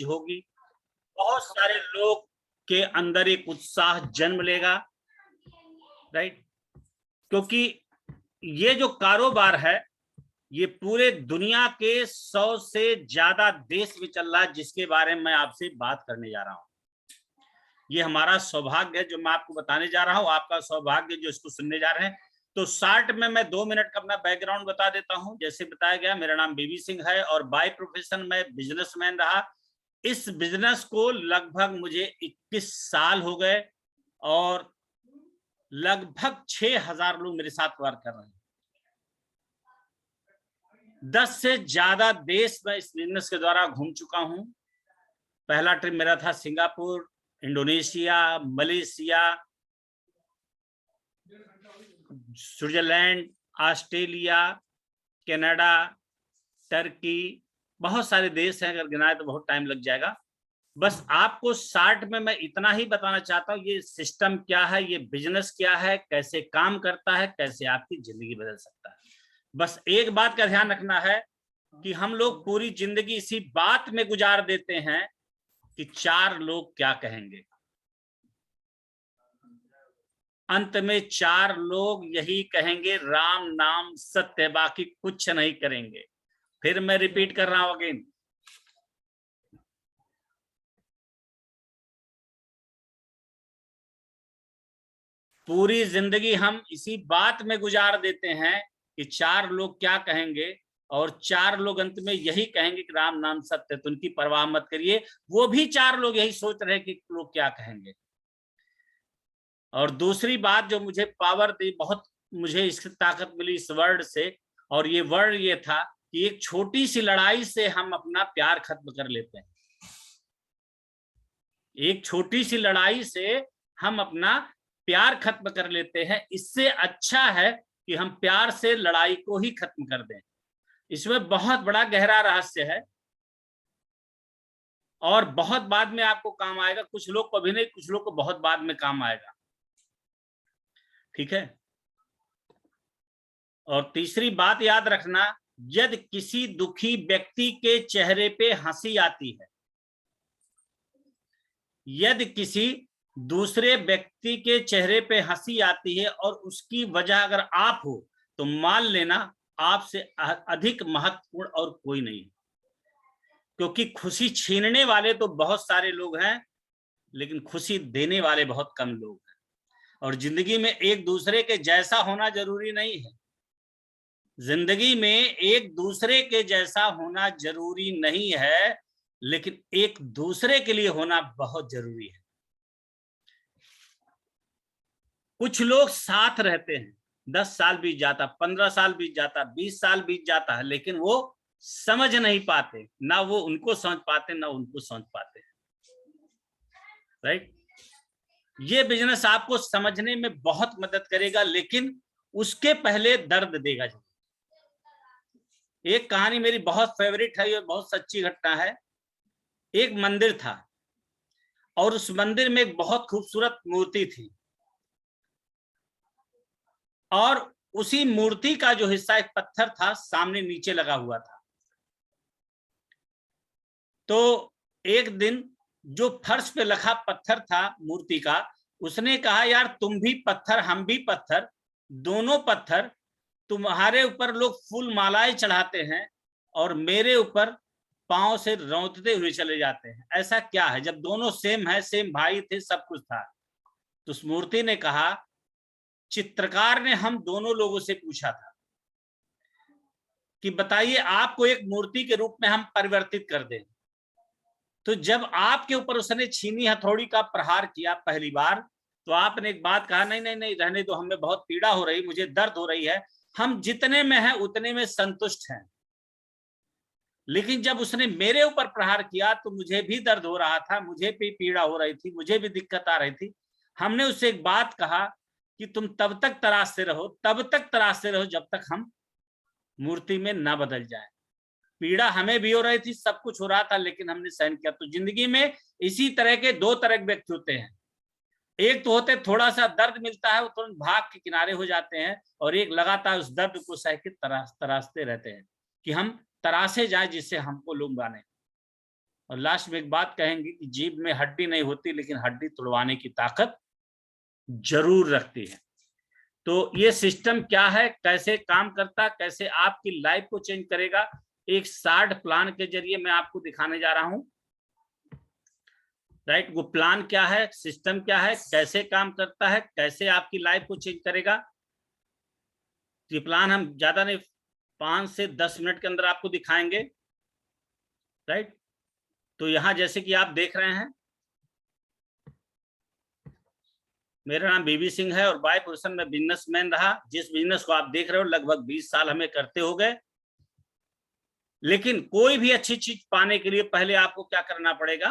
चीज होगी, बहुत सारे लोग के अंदर एक उत्साह जन्म लेगा, राइट। क्योंकि ये जो कारोबार है ये पूरे दुनिया के 100 से ज्यादा देश में चल रहा है, जिसके बारे में मैं आपसे बात करने जा रहा हूं। ये हमारा सौभाग्य है जो मैं आपको बताने जा रहा हूं, आपका सौभाग्य जो इसको सुनने जा रहे हैं। तो शॉर्ट में मैं 2 मिनट का अपना बैकग्राउंड बता देता हूं। जैसे बताया गया, मेरा नाम बीबी सिंह है और बाय प्रोफेशन मैं बिजनेसमैन रहा। इस बिजनेस को लगभग मुझे 21 साल हो गए और लगभग 6000 लोग मेरे साथ वर्क कर रहे हैं। 10 से ज्यादा देश मैं इस बिजनेस के द्वारा घूम चुका हूं। पहला ट्रिप मेरा था Singapore, Indonesia, Malaysia, Switzerland, Australia, Canada, Turkey, बहुत सारे देश हैं, अगर गिनाए तो बहुत टाइम लग जाएगा। बस आपको शॉर्ट में मैं इतना ही बताना चाहता हूँ, ये सिस्टम क्या है, ये बिजनेस क्या है, कैसे काम करता है, कैसे आपकी जिंदगी बदल सकता है। बस एक बात का ध्यान रखना है कि हम लोग पूरी जिंदगी इसी बात में गुजार देते हैं कि 4 लोग क्या कहेंगे। अंत में 4 लोग यही कहेंगे, राम नाम सत्य, बाकी कुछ नहीं करेंगे। फिर मैं रिपीट कर रहा हूं अगेन, पूरी जिंदगी हम इसी बात में गुजार देते हैं कि 4 लोग क्या कहेंगे, और 4 लोग अंत में यही कहेंगे कि राम नाम सत्य, तो उनकी परवाह मत करिए। वो भी 4 लोग यही सोच रहे हैं कि लोग क्या कहेंगे। और दूसरी बात जो मुझे पावर दी, बहुत मुझे इसकी ताकत मिली इस वर्ड से, और ये वर्ड ये था कि एक छोटी सी लड़ाई से हम अपना प्यार खत्म कर लेते हैं। एक छोटी सी लड़ाई से हम अपना प्यार खत्म कर लेते हैं। इससे अच्छा है कि हम प्यार से लड़ाई को ही खत्म कर दें। इसमें बहुत बड़ा गहरा रहस्य है और बहुत बाद में आपको काम आएगा। कुछ लोग को अभी नहीं, कुछ लोग को बहुत बाद में काम आएगा, ठीक है। और तीसरी बात याद रखना, यदि किसी दुखी व्यक्ति के चेहरे पे हंसी आती है, यदि किसी दूसरे व्यक्ति के चेहरे पे हंसी आती है और उसकी वजह अगर आप हो, तो मान लेना आपसे अधिक महत्वपूर्ण और कोई नहीं। क्योंकि खुशी छीनने वाले तो बहुत सारे लोग हैं, लेकिन खुशी देने वाले बहुत कम लोग हैं। और जिंदगी में एक दूसरे के जैसा होना जरूरी नहीं है। जिंदगी में एक दूसरे के जैसा होना जरूरी नहीं है, लेकिन एक दूसरे के लिए होना बहुत जरूरी है। कुछ लोग साथ रहते हैं, 10 साल बीत जाता, 15 साल बीत जाता, 20 साल बीत जाता है, लेकिन वो समझ नहीं पाते, ना वो उनको समझ पाते, ना उनको समझ पाते, राइट। ये बिजनेस आपको समझने में बहुत मदद करेगा, लेकिन उसके पहले दर्द देगा। एक कहानी मेरी बहुत फेवरेट है, ये बहुत सच्ची घटना है। एक मंदिर था और उस मंदिर में एक बहुत खूबसूरत मूर्ति थी, और उसी मूर्ति का जो हिस्सा, एक पत्थर था, सामने नीचे लगा हुआ था। तो एक दिन जो फर्श पे लखा पत्थर था मूर्ति का, उसने कहा, यार तुम भी पत्थर, हम भी पत्थर, दोनों पत्थर, तुम्हारे ऊपर लोग फूल मालाएं चढ़ाते हैं और मेरे ऊपर पांव से रौंदते हुए चले जाते हैं। ऐसा क्या है, जब दोनों सेम है, सेम भाई थे, सब कुछ था। तो उस मूर्ति ने कहा, चित्रकार ने हम दोनों लोगों से पूछा था कि बताइए आपको एक मूर्ति के रूप में हम परिवर्तित कर दें, तो जब आपके ऊपर उसने छीनी हथौड़ी का प्रहार किया पहली बार, तो आपने एक बात कहा, नहीं नहीं नहीं, रहने दो, हमें बहुत पीड़ा हो रही, मुझे दर्द हो रही है, हम जितने में हैं उतने में संतुष्ट हैं। लेकिन जब उसने मेरे ऊपर प्रहार किया तो मुझे भी दर्द हो रहा था, मुझे भी पीड़ा हो रही थी, मुझे भी दिक्कत आ रही थी। हमने उससे एक बात कहा कि तुम तब तक तराशते रहो, तब तक तराशते रहो, जब तक हम मूर्ति में ना बदल जाए। पीड़ा हमें भी हो रही थी, सब कुछ हो रहा था, लेकिन हमने सहन किया। तो जिंदगी में इसी तरह के 2 तरह के व्यक्ति होते हैं। एक तो होते थोड़ा सा दर्द मिलता है, वो तुरंत भाग के किनारे हो जाते हैं, और एक लगातार उस दर्द को सह के तराशते रहते हैं कि हम तराशे जाए, जिससे हमको लोग माने। और लास्ट में एक बात कहेंगे कि जीभ में हड्डी नहीं होती, लेकिन हड्डी तुड़वाने की ताकत जरूर रखती है। तो ये सिस्टम क्या है, कैसे काम करता, कैसे आपकी लाइफ को चेंज करेगा, एक शार्ट प्लान के जरिए मैं आपको दिखाने जा रहा हूं। राइट, वो प्लान क्या है, सिस्टम क्या है, कैसे काम करता है, कैसे आपकी लाइफ को चेंज करेगा। ये प्लान हम ज्यादा नहीं, 5 से 10 मिनट के अंदर आपको दिखाएंगे। राइट, तो यहां जैसे कि आप देख रहे हैं, मेरा नाम बीबी सिंह है और बाय प्रोफेशन में बिजनेसमैन रहा। जिस बिजनेस को आप देख रहे हो लगभग 20 साल हमें करते हो गए। लेकिन कोई भी अच्छी चीज पाने के लिए पहले आपको क्या करना पड़ेगा,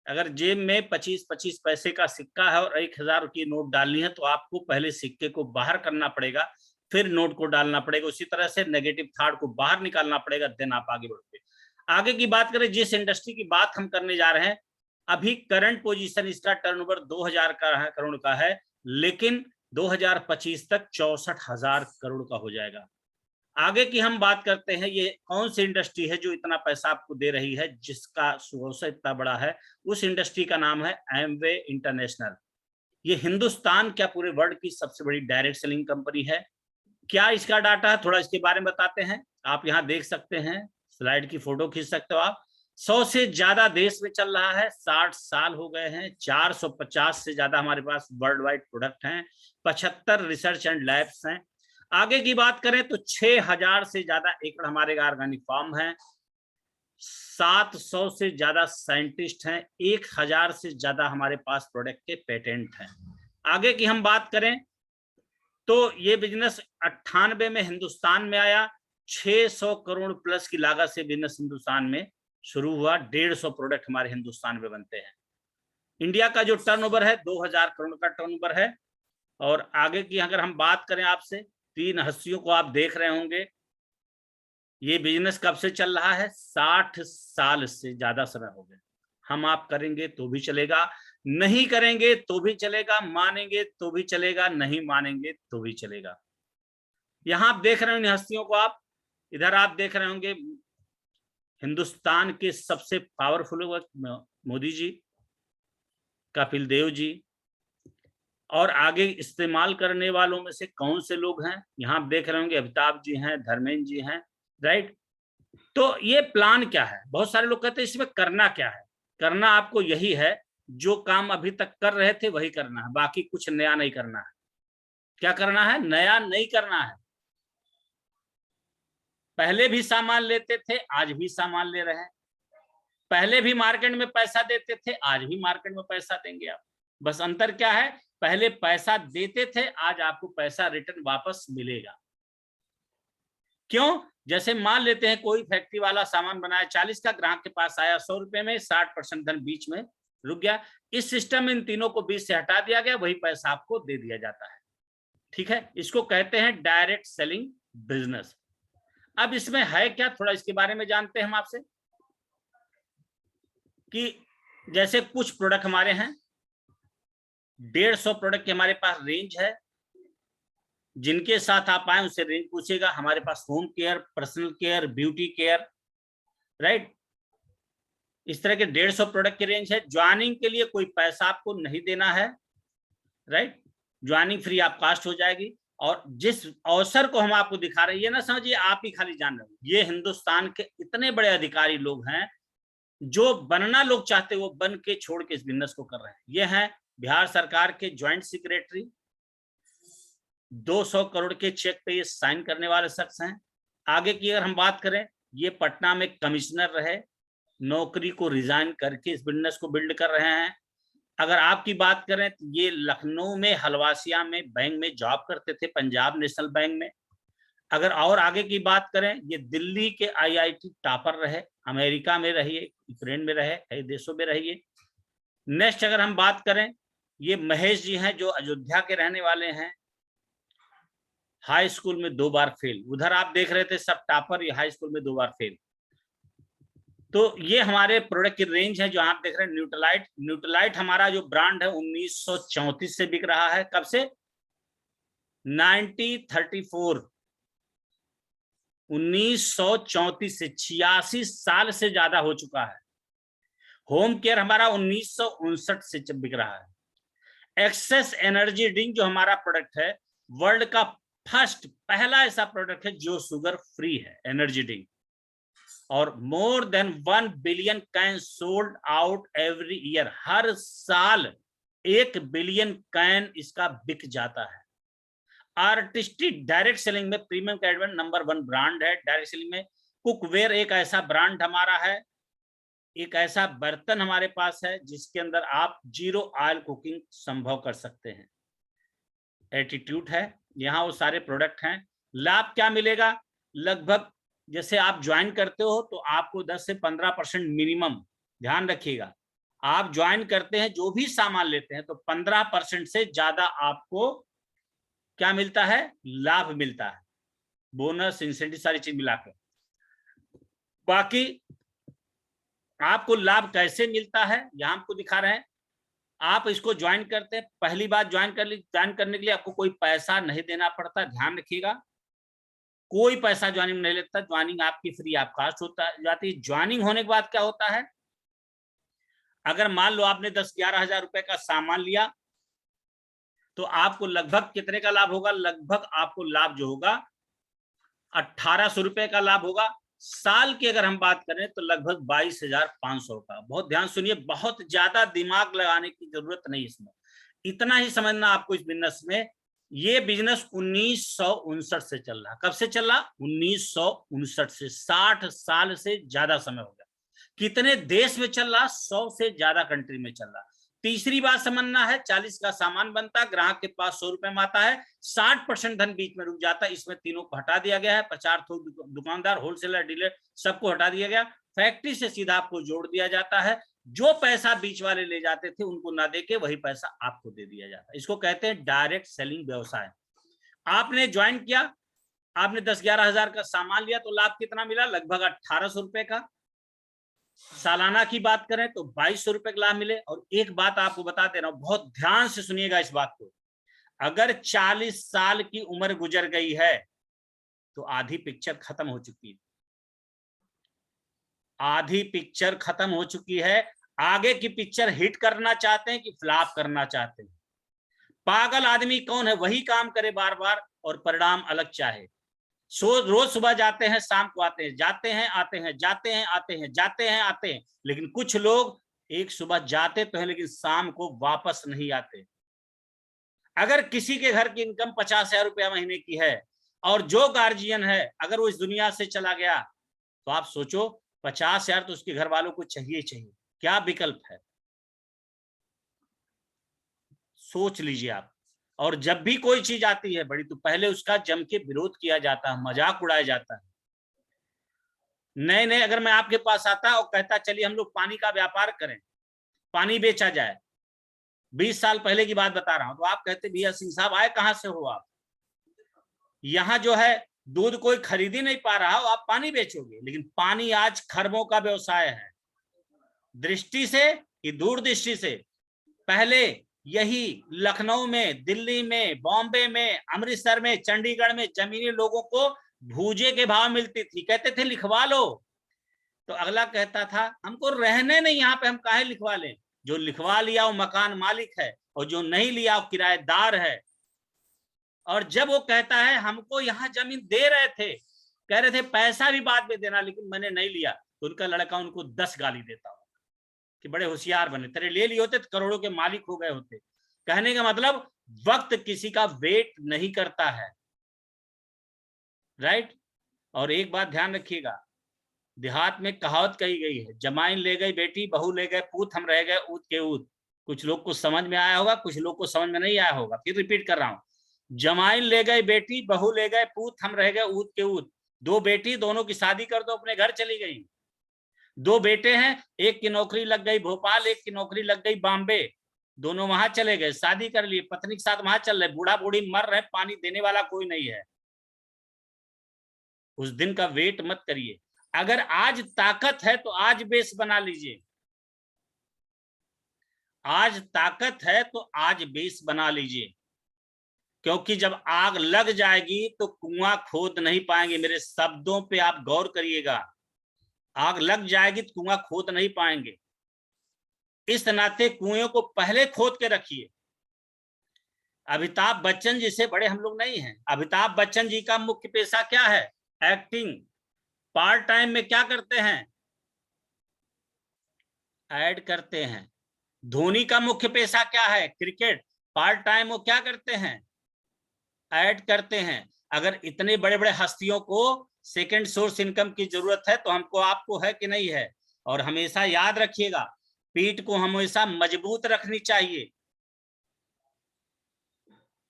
अगर जेब में 25-25 पैसे का सिक्का है और 1000 की नोट डालनी है, तो आपको पहले सिक्के को बाहर करना पड़ेगा, फिर नोट को डालना पड़ेगा। उसी तरह से नेगेटिव थॉट को बाहर निकालना पड़ेगा, देन आप आगे बढ़ोगे। आगे की बात करें, जिस इंडस्ट्री की बात हम करने जा रहे हैं, अभी करंट पोजीशन इसका टर्नओवर 2000 करोड़ का है, लेकिन 2025 तक 64,000 करोड़ का हो जाएगा। आगे की हम बात करते हैं, ये कौन सी इंडस्ट्री है जो इतना पैसा आपको दे रही है, जिसका सोर्स इतना बड़ा है। उस इंडस्ट्री का नाम है एमवे इंटरनेशनल। ये हिंदुस्तान क्या पूरे वर्ल्ड की सबसे बड़ी डायरेक्ट सेलिंग कंपनी है। क्या इसका डाटा है, थोड़ा इसके बारे में बताते हैं। आप यहाँ देख सकते हैं, स्लाइड की फोटो खींच सकते हो आप। 100 से ज्यादा देश में चल रहा है, 60 साल हो गए हैं, 450 से ज्यादा हमारे पास वर्ल्ड वाइड प्रोडक्ट हैं, 75 रिसर्च एंड लैब्स हैं। आगे की बात करें तो 6000 से ज्यादा एकड़ हमारे ऑर्गेनिक फार्म हैं, 700 से ज्यादा साइंटिस्ट हैं, 1000 से ज्यादा हमारे पास प्रोडक्ट के पेटेंट हैं। आगे की हम बात करें तो ये बिजनेस 98 में हिंदुस्तान में आया, 600 करोड़ प्लस की लागत से बिजनेस हिंदुस्तान में शुरू हुआ, 150 प्रोडक्ट हमारे हिंदुस्तान में बनते हैं। इंडिया का जो टर्नओवर है 2000 करोड़ का टर्नओवर है। और आगे की अगर हम बात करें आपसे, 3 हस्तियों को आप देख रहे होंगे। ये बिजनेस कब से चल रहा है, 60 साल से ज्यादा समय हो गए। हम आप करेंगे तो भी चलेगा, नहीं करेंगे तो भी चलेगा, मानेंगे तो भी चलेगा, नहीं मानेंगे तो भी चलेगा। यहां आप देख रहे होंगे हस्तियों को, आप इधर आप देख रहे होंगे हिंदुस्तान के सबसे पावरफुल मोदी जी, कपिल देव जी, और आगे इस्तेमाल करने वालों में से कौन से लोग हैं, यहां आप देख रहे होंगे अमिताभ जी हैं, धर्मेंद्र जी हैं। राइट, तो ये प्लान क्या है, बहुत सारे लोग कहते हैं इसमें करना क्या है। करना आपको यही है, जो काम अभी तक कर रहे थे वही करना है, बाकी कुछ नया नहीं करना है। क्या करना है, नया नहीं करना है। पहले भी सामान लेते थे, आज भी सामान ले रहे हैं। पहले भी मार्केट में पैसा देते थे, आज भी मार्केट में पैसा देंगे आप। बस अंतर क्या है, पहले पैसा देते थे, आज आपको पैसा रिटर्न वापस मिलेगा। क्यों, जैसे मान लेते हैं कोई फैक्ट्री वाला सामान बनाया 40 का, ग्राहक के पास आया 100 रुपए में, 60% धन बीच में रुक गया। इस सिस्टम में इन तीनों को बीच से हटा दिया गया, वही पैसा आपको दे दिया जाता है। ठीक है, इसको कहते हैं डायरेक्ट सेलिंग बिजनेस। अब इसमें है क्या, थोड़ा इसके बारे में जानते हैं हम आपसे। कि जैसे कुछ प्रोडक्ट हमारे हैं, 150 प्रोडक्ट की हमारे पास रेंज है। जिनके साथ आप आए उससे रेंज पूछेगा। हमारे पास home care, personal care, beauty care, right, इस तरह के 150 प्रोडक्ट की रेंज है। ज्वाइनिंग के लिए कोई पैसा आपको नहीं देना है, राइट, ज्वाइनिंग फ्री आप कास्ट हो जाएगी। और जिस अवसर को हम आपको दिखा रहे हैं, ये ना समझिए आप ही खाली जान रहे हो, ये हिंदुस्तान के इतने बड़े अधिकारी लोग हैं, जो बनना लोग चाहते वो बन के छोड़ के इस बिजनेस को कर रहे हैं। ये हैं बिहार सरकार के ज्वाइंट सेक्रेटरी, 200 करोड़ के चेक पे ये साइन करने वाले शख्स हैं। आगे की अगर हम बात करें, ये पटना में कमिश्नर रहे, नौकरी को रिजाइन करके इस बिजनेस को बिल्ड कर रहे हैं। अगर आपकी बात करें तो ये लखनऊ में हलवासिया में बैंक में जॉब करते थे, पंजाब नेशनल बैंक में। अगर और आगे की बात करें, ये दिल्ली के IIT टॉपर रहे, अमेरिका में रहिए, यूक्रेन में रहे, कई देशों में रहिए। नेक्स्ट अगर हम बात करें, ये महेश जी हैं जो अयोध्या के रहने वाले हैं, हाई स्कूल में 2 बार फेल। उधर आप देख रहे थे सब टॉपर, ये हाई स्कूल में 2 बार फेल। तो ये हमारे प्रोडक्ट की रेंज है जो आप देख रहे हैं। न्यूट्रलाइट, न्यूट्रलाइट हमारा जो ब्रांड है 1934 से बिक रहा है। कब से, 1934, 1934 से 86 साल से ज्यादा हो चुका है। होम केयर हमारा 1959 से बिक रहा है। एक्सेस एनर्जी ड्रिंक जो हमारा प्रोडक्ट है, वर्ल्ड का पहला ऐसा प्रोडक्ट है जो शुगर फ्री है, एनर्जी ड्रिंक, और more than 1 billion can sold out every year. हर साल 1 बिलियन कैन इसका बिक जाता है। आर्टिस्टिक डायरेक्ट सेलिंग में प्रीमियम कैडबरी नंबर 1 ब्रांड है। डायरेक्ट सेलिंग में कुकवेयर एक ऐसा ब्रांड हमारा है, एक ऐसा बर्तन हमारे पास है जिसके अंदर आप 0 ऑयल कुकिंग संभव कर सकते हैं। एटीट्यूड है, यहाँ वो सारे प्रोडक्ट हैं। लाभ क्या मिलेगा? लगभग जैसे आप ज्वाइन करते हो तो आपको 10 से 15% मिनिमम, ध्यान रखिएगा, आप ज्वाइन करते हैं जो भी सामान लेते हैं तो 15% से ज्यादा आपको क्या मिलता है? लाभ मिलता है, बोनस, इंसेंटिव, सारी चीज मिलाकर। बाकी आपको लाभ कैसे मिलता है यहाँ आपको दिखा रहे हैं। आप इसको ज्वाइन करते हैं, पहली बार ज्वाइन करने के लिए आपको कोई पैसा नहीं देना पड़ता, ध्यान रखिएगा, कोई पैसा ज्वाइनिंग नहीं लेता। ज्वाइनिंग आपकी फ्री ऑफ कॉस्ट होता जाती है। ज्वाइनिंग होने के बाद क्या होता है, अगर मान लो आपने 10-11 हजार रुपए का सामान लिया तो आपको लगभग कितने का लाभ होगा? लगभग आपको लाभ जो होगा 1800 रुपए का लाभ होगा। साल की अगर हम बात करें तो लगभग 22,500 का। बहुत ध्यान सुनिए, बहुत ज्यादा दिमाग लगाने की जरूरत नहीं इसमें, इतना ही समझना आपको इस बिजनेस में। ये बिजनेस 1959 से चल रहा। कब से चल रहा? 1959 से। 60 साल से ज्यादा समय हो गया। कितने देश में चल रहा? 100 से ज्यादा कंट्री में चल रहा। तीसरी बात समझना है, 40 का सामान बनता है, ग्राहक के पास 100 रुपए में आता है, 60% धन बीच में रुक जाता है। इसमें तीनों को हटा दिया गया है, 50 दुकानदार, होलसेलर, डीलर, सबको हटा दिया गया। फैक्ट्री से सीधा आपको जोड़ दिया जाता है। जो पैसा बीच वाले ले जाते थे उनको ना देके वही पैसा आपको दे दिया जाता है। इसको कहते हैं डायरेक्ट सेलिंग व्यवसाय। आपने ज्वाइन किया, आपने 10-11 हजार का सामान लिया तो लाभ कितना मिला? लगभग 1800 रुपए का। सालाना की बात करें तो 2200 रुपए का लाभ मिले। और एक बात आपको बता दे रहा हूं, बहुत ध्यान से सुनिएगा इस बात को, अगर 40 साल की उम्र गुजर गई है तो आधी पिक्चर खत्म हो चुकी है, आधी पिक्चर खत्म हो चुकी है। आगे की पिक्चर हिट करना चाहते हैं कि फ्लॉप करना चाहते हैं? पागल आदमी कौन है? वही काम करे बार बार और परिणाम अलग चाहे। रोज सुबह जाते हैं, शाम को आते हैं, जाते हैं आते हैं, जाते हैं आते हैं, जाते हैं आते हैं। लेकिन कुछ लोग एक सुबह जाते तो है लेकिन शाम को वापस नहीं आते। अगर किसी के घर की इनकम 50,000 रुपया महीने की है और जो गार्जियन है अगर वो इस दुनिया से चला गया तो आप सोचो 50,000 तो उसके घर वालों को चाहिए चाहिए, क्या विकल्प है? सोच लीजिए आप। और जब भी कोई चीज आती है बड़ी तो पहले उसका जम के विरोध किया जाता है, मजाक उड़ाया जाता है। नए नए अगर मैं आपके पास आता और कहता चलिए हम लोग पानी का व्यापार करें, पानी बेचा जाए, 20 साल पहले की बात बता रहा हूं, तो आप कहते भैया सिंह साहब आए कहां से हो आप? यहाँ जो है दूध कोई खरीद ही नहीं पा रहा हो, आप पानी बेचोगे। लेकिन पानी आज खरबों का व्यवसाय है। दृष्टि से कि दूरदृष्टि से? पहले यही लखनऊ में, दिल्ली में, बॉम्बे में, अमृतसर में, चंडीगढ़ में जमीनी लोगों को भूजे के भाव मिलती थी, कहते थे लिखवा लो, तो अगला कहता था हमको रहने नहीं यहाँ पे, हम काहे लिखवा लें? जो लिखवा लिया वो मकान मालिक है और जो नहीं लिया वो किराएदार है। और जब वो कहता है हमको यहाँ जमीन दे रहे थे, कह रहे थे पैसा भी बाद में देना, लेकिन मैंने नहीं लिया, तो उनका लड़का उनको 10 गाली देता हो कि बड़े होशियार बने, तेरे ले लिए होते तो करोड़ों के मालिक हो गए होते। कहने का मतलब वक्त किसी का वेट नहीं करता है, राइट? और एक बात ध्यान रखिएगा, देहात में कहावत कही गई है, जमाइन ले गई बेटी, बहू ले गए पूत, हम रह गए ऊत के ऊत। कुछ लोग को समझ में आया होगा, कुछ लोग को समझ में नहीं आया होगा। फिर रिपीट कर रहा हूं, जमाइन ले गई बेटी, बहू ले गए पूत, हम रह गए ऊत के ऊत। दो बेटी, दोनों की शादी कर दो, अपने घर चली गई। दो बेटे हैं, एक की नौकरी लग गई भोपाल, एक की नौकरी लग गई बॉम्बे, दोनों वहां चले गए, शादी कर लिए, पत्नी के साथ वहां चल रहे, बूढ़ा बूढ़ी मर रहे, पानी देने वाला कोई नहीं है। उस दिन का वेट मत करिए। अगर आज ताकत है तो आज बेस बना लीजिए, आज ताकत है तो आज बेस बना लीजिए, क्योंकि जब आग लग जाएगी तो कुआं खोद नहीं पाएंगे। मेरे शब्दों पे आप गौर करिएगा, आग लग जाएगी तो कुआं खोद नहीं पाएंगे। इस नाते कुएं को पहले खोद के रखिए। अमिताभ बच्चन जी से बड़े हम लोग नहीं हैं। अमिताभ बच्चन जी का मुख्य पेशा क्या है? एक्टिंग। पार्ट टाइम में क्या करते हैं? ऐड करते हैं। धोनी का मुख्य पेशा क्या है? क्रिकेट। पार्ट टाइम वो क्या करते हैं? ऐड करते हैं। अगर इतने बड़े बड़े हस्तियों को सेकंड सोर्स इनकम की जरूरत है तो हमको आपको है कि नहीं है? और हमेशा याद रखिएगा, पीठ को हमेशा मजबूत रखनी चाहिए।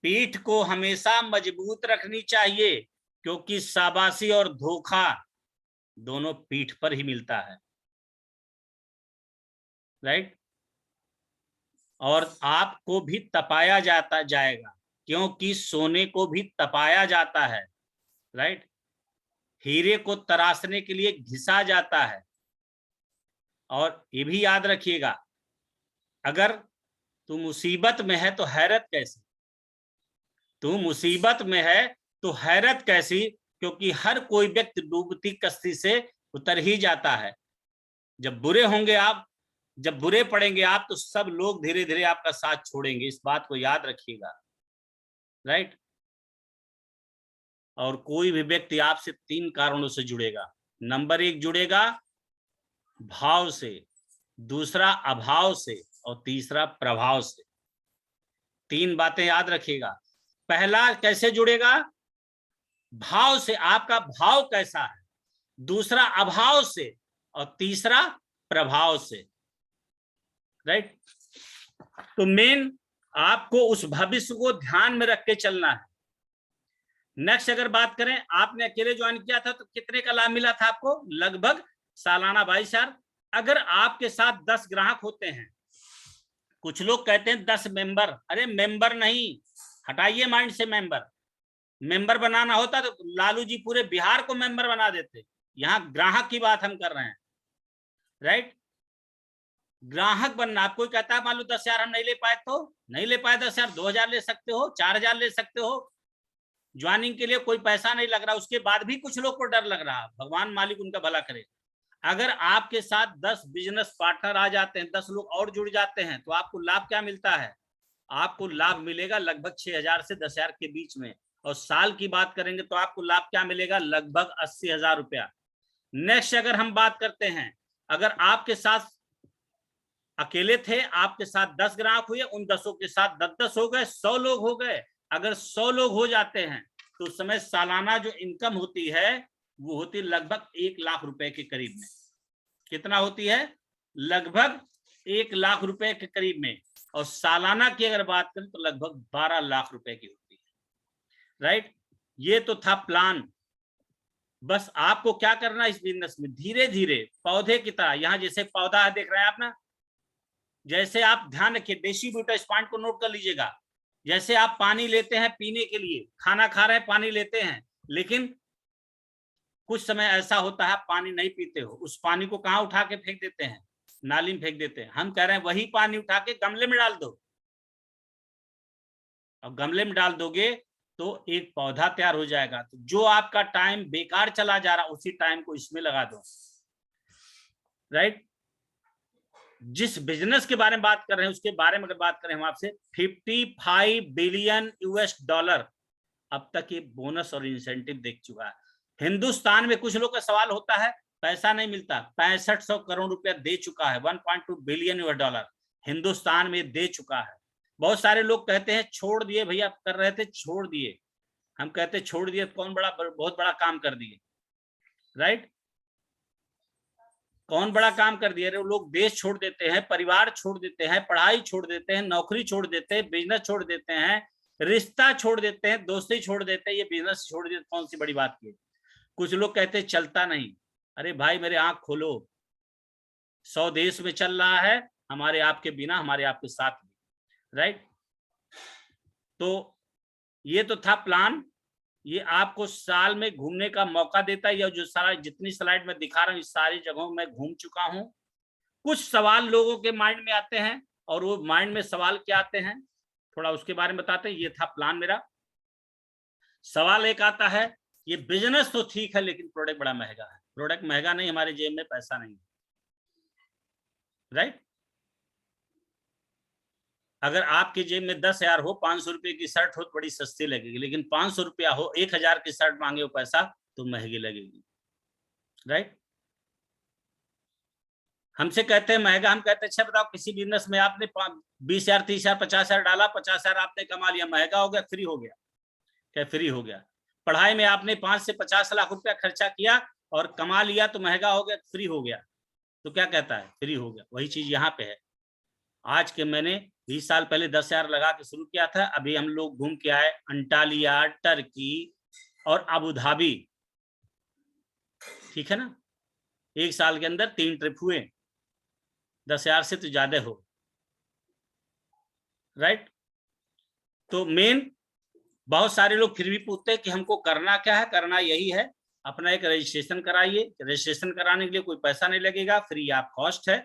पीठ को हमेशा मजबूत रखनी चाहिए, क्योंकि शाबाशी और धोखा दोनों पीठ पर ही मिलता है। राइट। और आपको भी तपाया जाएगा, क्योंकि सोने को भी तपाया जाता है। राइट। हीरे को तराशने के लिए घिसा जाता है। और ये भी याद रखिएगा, अगर तू मुसीबत में है तो हैरत कैसी? तू मुसीबत में है तो हैरत कैसी? क्योंकि हर कोई व्यक्ति डूबती कश्ती से उतर ही जाता है। जब बुरे होंगे आप, जब बुरे पड़ेंगे आप, तो सब लोग धीरे धीरे आपका साथ छोड़ेंगे। इस बात को याद रखिएगा। राइट। और कोई भी व्यक्ति आपसे 3 कारणों से जुड़ेगा। नंबर 1 जुड़ेगा भाव से, दूसरा अभाव से, और तीसरा प्रभाव से। 3 बातें याद रखिएगा। पहला कैसे जुड़ेगा? भाव से। आपका भाव कैसा है? दूसरा अभाव से, और तीसरा प्रभाव से। राइट। तो मेन आपको उस भविष्य को ध्यान में रख के चलना है। नेक्स्ट अगर बात करें, आपने अकेले ज्वाइन किया था तो कितने का लाभ मिला था आपको? लगभग सालाना 22,000। अगर आपके साथ 10 ग्राहक होते हैं, कुछ लोग कहते हैं 10 मेंबर, अरे मेंबर नहीं, हटाइए माइंड से मेंबर। मेंबर बनाना होता तो लालू जी पूरे बिहार को मेंबर बना देते। यहाँ ग्राहक की बात हम कर रहे हैं। राइट। ग्राहक बनना। आप कोई कहता है मान लो 10,000 हम नहीं ले पाए, तो नहीं ले पाए 10,000, 2,000 ले सकते हो, 4,000 ले सकते हो। ज्वाइनिंग के लिए कोई पैसा नहीं लग रहा, उसके बाद भी कुछ लोग को डर लग रहा। भगवान मालिक उनका भला करे। अगर आपके साथ 10 बिजनेस पार्टनर आ जाते हैं, 10 लोग और जुड़ जाते हैं, तो आपको लाभ क्या मिलता है? आपको लाभ मिलेगा लगभग 6,000 से 10,000 के बीच में। और साल की बात करेंगे तो आपको लाभ क्या मिलेगा? लगभग 80,000 रुपया। नेक्स्ट अगर हम बात करते हैं, अगर आपके साथ अकेले थे, आपके साथ 10 ग्राहक हुए, उन 10 के साथ 10-10 हो गए, 100 लोग हो गए। अगर 100 लोग हो जाते हैं तो उस समय सालाना जो इनकम होती है वो होती लगभग 1 लाख रुपए के करीब में। कितना होती है? लगभग 1 लाख रुपए के करीब में। और सालाना की अगर बात करें तो लगभग 12 लाख रुपए की होती है। राइट। ये तो था प्लान। बस आपको क्या करना इस बिजनेस में, धीरे धीरे पौधे की तरह, यहाँ जैसे पौधा है देख रहे हैं आप ना, जैसे आप ध्यान रखिए, डेसीबूटा इस पॉइंट को नोट कर लीजिएगा। जैसे आप पानी लेते हैं पीने के लिए, खाना खा रहे हैं पानी लेते हैं, लेकिन कुछ समय ऐसा होता है पानी नहीं पीते हो, उस पानी को कहाँ उठा के फेंक देते हैं? नाली में फेंक देते हैं। हम कह रहे हैं वही पानी उठा के गमले में डाल दो, और गमले में डाल दोगे तो एक पौधा तैयार हो जाएगा। तो जो आपका टाइम बेकार चला जा रहा, उसी टाइम को इसमें लगा दो। राइट। जिस बिजनेस के बारे में बात कर रहे हैं उसके बारे में अगर बात करें हम आपसे, 55 बिलियन US डॉलर अब तक ये बोनस और इंसेंटिव देख चुका है। हिंदुस्तान में कुछ लोग का सवाल होता है पैसा नहीं मिलता, 6500 करोड़ रुपया दे चुका है, 1.2 बिलियन US डॉलर हिंदुस्तान में दे चुका है। बहुत सारे लोग कहते हैं छोड़ दिए भैया, कर रहे थे छोड़ दिए। हम कहते छोड़ दिए, कौन बड़ा, बहुत बड़ा काम कर दिए। राइट। कौन बड़ा काम कर दिया? लोग देश छोड़ देते हैं, परिवार छोड़ देते हैं, पढ़ाई छोड़ देते हैं, नौकरी छोड़ देते हैं, बिजनेस छोड़ देते हैं, रिश्ता छोड़ देते हैं, दोस्ती छोड़ देते हैं, ये बिजनेस छोड़ देते, कौन सी बड़ी बात की? कुछ लोग कहते हैं चलता नहीं। अरे भाई मेरे आंख खोलो, 100 देश में चल रहा है, हमारे आपके बिना, हमारे आपके साथ भी। राइट। तो ये तो था प्लान। ये आपको साल में घूमने का मौका देता है। जो सारा जितनी स्लाइड में दिखा रहा हूँ, इस सारी जगहों में घूम चुका हूँ। कुछ सवाल लोगों के माइंड में आते हैं, और वो माइंड में सवाल क्या आते हैं थोड़ा उसके बारे में बताते हैं। ये था प्लान मेरा। सवाल एक आता है, ये बिजनेस तो ठीक है लेकिन प्रोडक्ट बड़ा महंगा है। प्रोडक्ट महंगा नहीं, हमारे जेब में पैसा नहीं। राइट। अगर आपकी जेब में 10,000 हो, 500 रुपए की शर्ट हो तो बड़ी सस्ती लगेगी, लेकिन 500 रुपया हो, 1,000 की शर्ट मांगे हो पैसा तो महंगी लगेगी, राइट। हमसे कहते हैं महंगा, हम कहते हैं अच्छा बताओ किसी बिजनेस में आपने 20,000, 30,000, 50,000 डाला, 50,000 आपने कमा लिया, महंगा हो गया, फ्री हो गया? क्या फ्री हो गया? पढ़ाई में आपने 5 से 50 लाख रुपया खर्चा किया और कमा लिया तो महंगा हो गया, फ्री हो गया? तो क्या कहता है? फ्री हो गया। वही चीज यहाँ पे है। आज के मैंने 20 साल पहले 10,000 लगा के शुरू किया था, अभी हम लोग घूम के आए अंटालिया, टर्की और अबू धाबी, ठीक है ना। 1 साल के अंदर 3 ट्रिप हुए, 10,000 से तो ज्यादा हो, राइट। तो मेन बहुत सारे लोग फिर भी पूछते हैं कि हमको करना क्या है। करना यही है, अपना एक रजिस्ट्रेशन कराइए। रजिस्ट्रेशन कराने के लिए कोई पैसा नहीं लगेगा, फ्री ऑफ कॉस्ट है।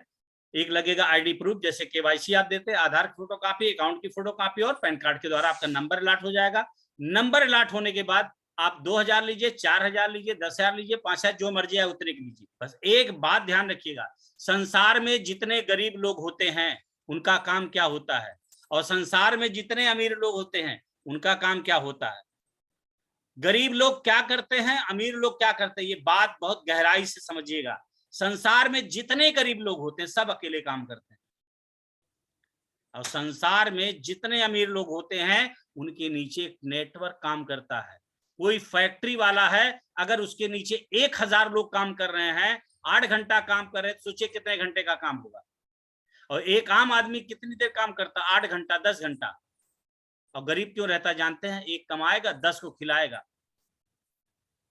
एक लगेगा आईडी प्रूफ, जैसे केवाईसी आप देते हैं, आधार की फोटो कॉपी, अकाउंट की फोटो कॉपी और पैन कार्ड के द्वारा आपका नंबर अलॉट हो जाएगा। नंबर अलॉट होने के बाद आप 2,000 लीजिए, 4,000 लीजिए, 10,000 लीजिए, 5,000, जो मर्जी है उतने की लीजिए। बस एक बात ध्यान रखिएगा, संसार में जितने गरीब लोग होते हैं उनका काम क्या होता है, और संसार में जितने अमीर लोग होते हैं उनका काम क्या होता है। गरीब लोग क्या करते हैं, अमीर लोग क्या करते हैं, ये बात बहुत गहराई से समझिएगा। संसार में जितने गरीब लोग होते हैं सब अकेले काम करते हैं, और संसार में जितने अमीर लोग होते हैं उनके नीचे एक नेटवर्क काम करता है। कोई फैक्ट्री वाला है, अगर उसके नीचे 1,000 लोग काम कर रहे हैं, 8 घंटा काम कर रहे हैं, सोचिए कितने घंटे का काम होगा। और एक आम आदमी कितनी देर काम करता? 8 घंटा, 10 घंटा। और गरीब क्यों रहता जानते हैं? एक कमाएगा, 10 को खिलाएगा,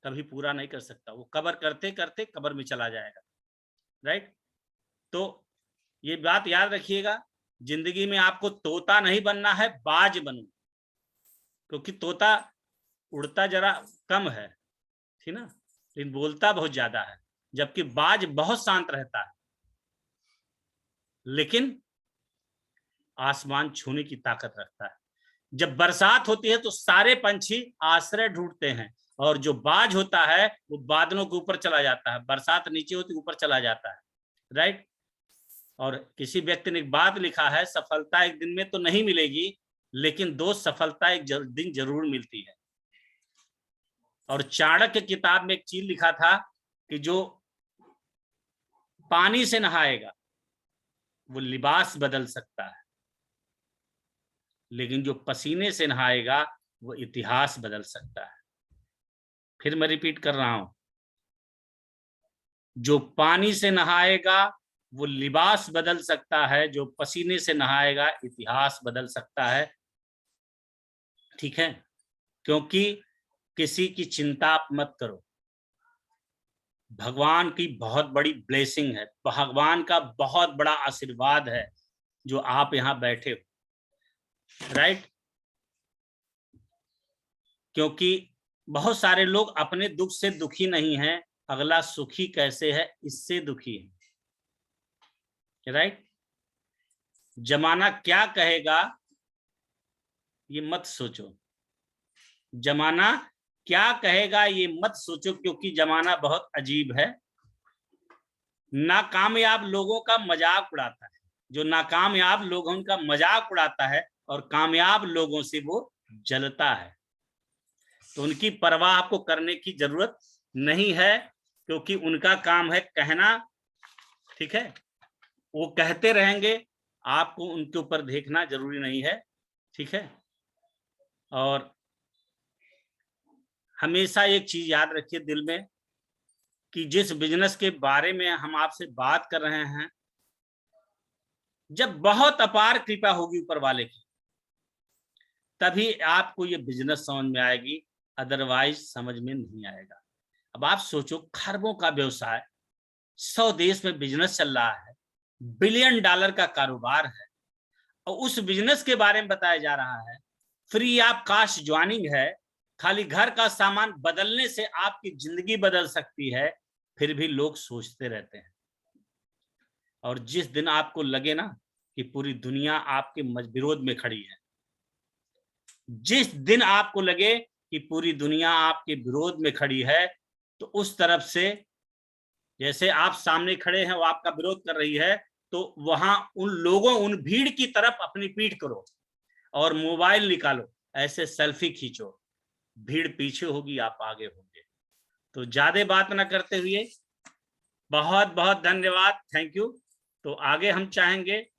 कभी पूरा नहीं कर सकता, वो कबर करते करते कबर में चला जाएगा, राइट। तो ये बात याद रखिएगा, जिंदगी में आपको तोता नहीं बनना है, बाज बनो। क्योंकि तोता उड़ता जरा कम है, ठीक ना, लेकिन बोलता बहुत ज्यादा है, जबकि बाज बहुत शांत रहता है, लेकिन आसमान छूने की ताकत रखता है। जब बरसात होती है तो सारे पंछी आश्रय ढूंढते हैं, और जो बाज होता है वो बादलों के ऊपर चला जाता है, बरसात नीचे होती ऊपर चला जाता है, राइट। और किसी व्यक्ति ने एक बात लिखा है, सफलता एक दिन में तो नहीं मिलेगी, लेकिन 2 सफलता एक दिन जरूर मिलती है। और चाणक्य किताब में एक चीज लिखा था कि जो पानी से नहाएगा वो लिबास बदल सकता है, लेकिन जो पसीने से नहाएगा वो इतिहास बदल सकता है। फिर मैं रिपीट कर रहा हूं, जो पानी से नहाएगा वो लिबास बदल सकता है, जो पसीने से नहाएगा इतिहास बदल सकता है, ठीक है। क्योंकि किसी की चिंता आप मत करो, भगवान की बहुत बड़ी ब्लेसिंग है, भगवान का बहुत बड़ा आशीर्वाद है जो आप यहां बैठे हो, राइट। क्योंकि बहुत सारे लोग अपने दुख से दुखी नहीं हैं, अगला सुखी कैसे है इससे दुखी है, राइट। जमाना क्या कहेगा ये मत सोचो, जमाना क्या कहेगा ये मत सोचो, क्योंकि जमाना बहुत अजीब है। नाकामयाब लोगों का मजाक उड़ाता है, जो नाकामयाब लोग हैं उनका मजाक उड़ाता है, और कामयाब लोगों से वो जलता है। तो उनकी परवाह आपको करने की जरूरत नहीं है, क्योंकि उनका काम है कहना, ठीक है। वो कहते रहेंगे, आपको उनके ऊपर देखना जरूरी नहीं है, ठीक है। और हमेशा एक चीज याद रखिए दिल में, कि जिस बिजनेस के बारे में हम आपसे बात कर रहे हैं, जब बहुत अपार कृपा होगी ऊपर वाले की, तभी आपको ये बिजनेस समझ में आएगी, अदरवाइज समझ में नहीं आएगा। अब आप सोचो, खरबों का व्यवसाय, 100 देश में बिजनेस चल रहा है, $1 बिलियन का कारोबार है, और उस बिजनेस के बारे में बताया जा रहा है, फ्री ऑफ कॉस्ट ज्वाइनिंग है, खाली घर का सामान बदलने से आपकी जिंदगी बदल सकती है, फिर भी लोग सोचते रहते हैं। और जिस दिन आपको लगे ना कि पूरी दुनिया आपके विरोध में खड़ी है, जिस दिन आपको लगे कि पूरी दुनिया आपके विरोध में खड़ी है, तो उस तरफ से, जैसे आप सामने खड़े हैं वो आपका विरोध कर रही है, तो तो वहां उन लोगों, उन भीड़ की तरफ अपनी पीठ करो और मोबाइल निकालो, ऐसे सेल्फी खींचो, भीड़ पीछे होगी, आप आगे होंगे। तो ज्यादा बात ना करते हुए बहुत बहुत धन्यवाद, थैंक यू। तो आगे हम चाहेंगे